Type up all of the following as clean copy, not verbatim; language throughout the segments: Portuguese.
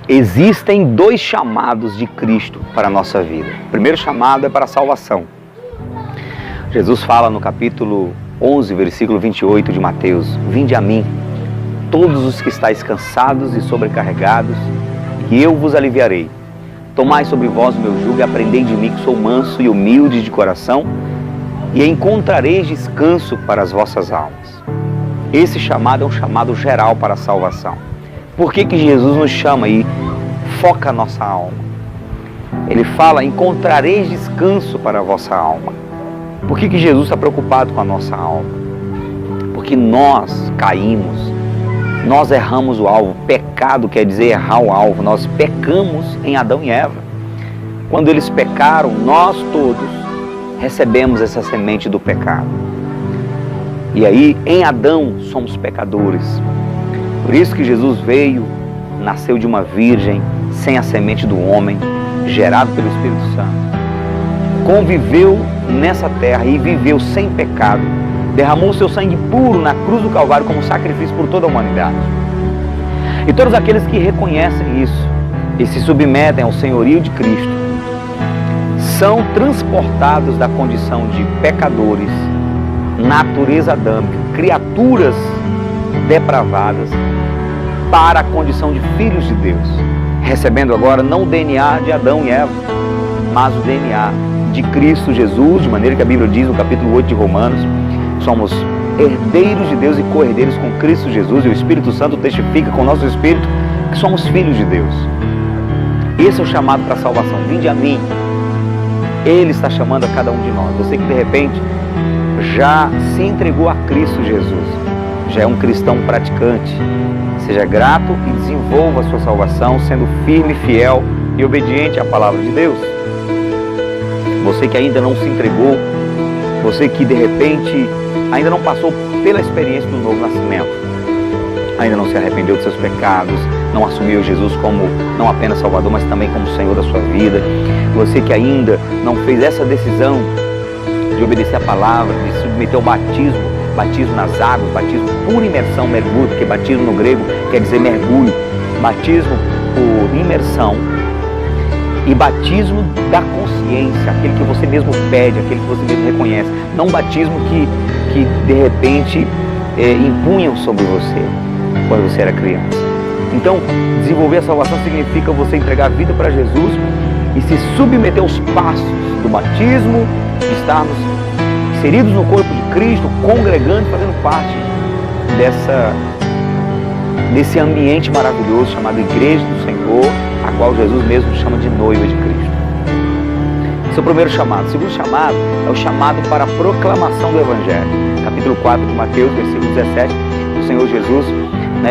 Existem dois chamados de Cristo para a nossa vida. O primeiro chamado é para a salvação. Jesus fala no capítulo 11, versículo 28 de Mateus: Vinde a mim, todos os que estáis cansados e sobrecarregados, e eu vos aliviarei. Tomai sobre vós o meu jugo e aprendei de mim, que sou manso e humilde de coração, e encontrareis descanso para as vossas almas. Esse chamado é um chamado geral para a salvação. Por que Jesus nos chama e foca a nossa alma? Ele fala: encontrareis descanso para a vossa alma. Por que Jesus está preocupado com a nossa alma? Porque nós caímos, nós erramos o alvo. Pecado quer dizer errar o alvo. Nós pecamos em Adão e Eva. Quando eles pecaram, nós todos recebemos essa semente do pecado. E aí, em Adão, somos pecadores. Por isso que Jesus veio, nasceu de uma virgem, sem a semente do homem, gerado pelo Espírito Santo. Conviveu nessa terra e viveu sem pecado. Derramou seu sangue puro na cruz do Calvário como sacrifício por toda a humanidade. E todos aqueles que reconhecem isso e se submetem ao senhorio de Cristo, são transportados da condição de pecadores, natureza adâmica, criaturas depravadas, para a condição de filhos de Deus, recebendo agora não o DNA de Adão e Eva, mas o DNA de Cristo Jesus, de maneira que a Bíblia diz no capítulo 8 de Romanos: somos herdeiros de Deus e co-herdeiros com Cristo Jesus, e o Espírito Santo testifica com o nosso espírito que somos filhos de Deus. Esse é o chamado para a salvação. Vinde a mim. Ele está chamando a cada um de nós. Você que de repente já se entregou a Cristo Jesus, já é um cristão praticante, seja grato e desenvolva a sua salvação sendo firme, fiel e obediente à palavra de Deus. Você que ainda não se entregou, você que de repente ainda não passou pela experiência do novo nascimento, ainda não se arrependeu dos seus pecados, não assumiu Jesus como não apenas Salvador, mas também como Senhor da sua vida, você que ainda não fez essa decisão de obedecer a palavra, de submeter ao batismo nas águas, batismo por imersão, mergulho, porque batismo no grego quer dizer mergulho, batismo por imersão e batismo da consciência, aquele que você mesmo pede, aquele que você mesmo reconhece, não batismo que de repente impunham sobre você quando você era criança. Então, desenvolver a salvação significa você entregar a vida para Jesus e se submeter aos passos do batismo, de estarmos inseridos no corpo de Cristo, congregando, fazendo parte desse ambiente maravilhoso chamado Igreja do Senhor, a qual Jesus mesmo chama de noiva de Cristo. Esse é o primeiro chamado. O segundo chamado é o chamado para a proclamação do Evangelho. Capítulo 4 de Mateus, versículo 17, o Senhor Jesus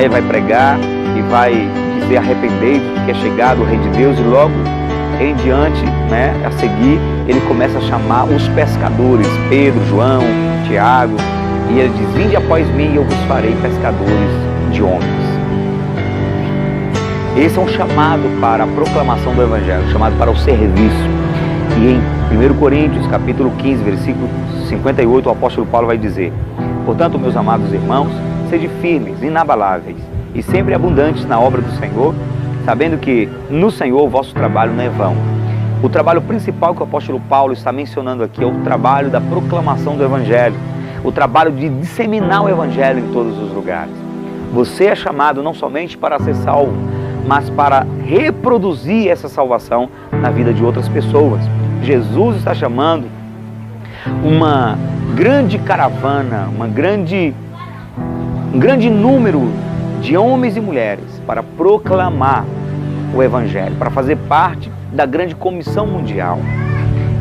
vai pregar e vai dizer: arrependei-vos, porque é chegado o Rei de Deus, e logo em diante, a seguir, ele começa a chamar os pescadores, Pedro, João, Tiago, e ele diz: vinde após mim e eu vos farei pescadores de homens. Esse é um chamado para a proclamação do Evangelho, chamado para o serviço. E em 1 Coríntios, capítulo 15, versículo 58, o apóstolo Paulo vai dizer: portanto, meus amados irmãos, sede firmes, inabaláveis e sempre abundantes na obra do Senhor, sabendo que no Senhor o vosso trabalho não é vão. O trabalho principal que o apóstolo Paulo está mencionando aqui é o trabalho da proclamação do Evangelho, o trabalho de disseminar o Evangelho em todos os lugares. Você é chamado não somente para ser salvo, mas para reproduzir essa salvação na vida de outras pessoas. Jesus está chamando uma grande caravana, um grande número de homens e mulheres para proclamar o Evangelho, para fazer parte da grande comissão mundial.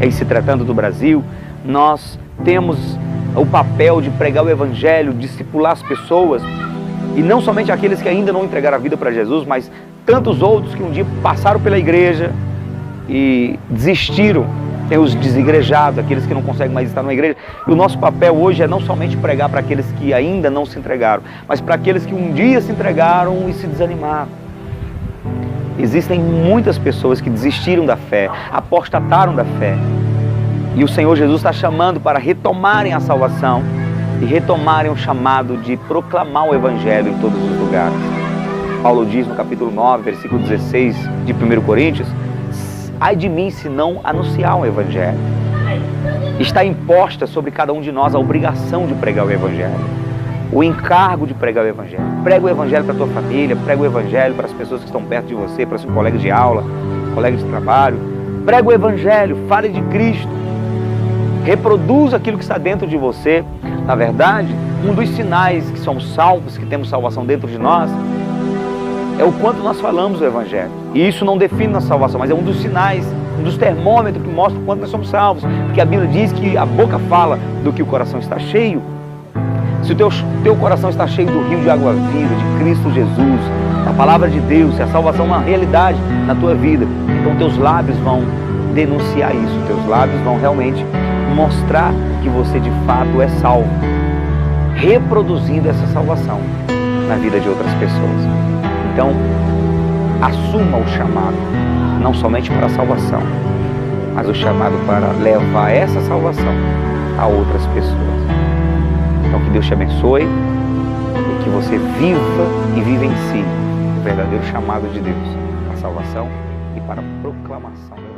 Em se tratando do Brasil, nós temos o papel de pregar o Evangelho, discipular as pessoas, e não somente aqueles que ainda não entregaram a vida para Jesus, mas tantos outros que um dia passaram pela igreja e desistiram. Tem os desigrejados, aqueles que não conseguem mais estar na igreja. E o nosso papel hoje é não somente pregar para aqueles que ainda não se entregaram, mas para aqueles que um dia se entregaram e se desanimaram. Existem muitas pessoas que desistiram da fé, apostataram da fé. E o Senhor Jesus está chamando para retomarem a salvação e retomarem o chamado de proclamar o Evangelho em todos os lugares. Paulo diz no capítulo 9, versículo 16 de 1 Coríntios: ai de mim se não anunciar o Evangelho. Está imposta sobre cada um de nós a obrigação de pregar o Evangelho, o encargo de pregar o Evangelho. Prega o Evangelho para a tua família, prega o Evangelho para as pessoas que estão perto de você, para seus colegas de aula, colegas de trabalho. Prega o Evangelho, fale de Cristo, reproduza aquilo que está dentro de você. Na verdade, um dos sinais que somos salvos, que temos salvação dentro de nós, é o quanto nós falamos o Evangelho. E isso não define nossa salvação, mas é um dos sinais, um dos termômetros que mostra o quanto nós somos salvos. Porque a Bíblia diz que a boca fala do que o coração está cheio. Se o teu coração está cheio do rio de água viva, de Cristo Jesus, da palavra de Deus, se a salvação é uma realidade na tua vida, então teus lábios vão denunciar isso, teus lábios vão realmente mostrar que você de fato é salvo, reproduzindo essa salvação na vida de outras pessoas. Então, assuma o chamado, não somente para a salvação, mas o chamado para levar essa salvação a outras pessoas. Então, que Deus te abençoe e que você viva e vivencie o verdadeiro chamado de Deus para a salvação e para a proclamação.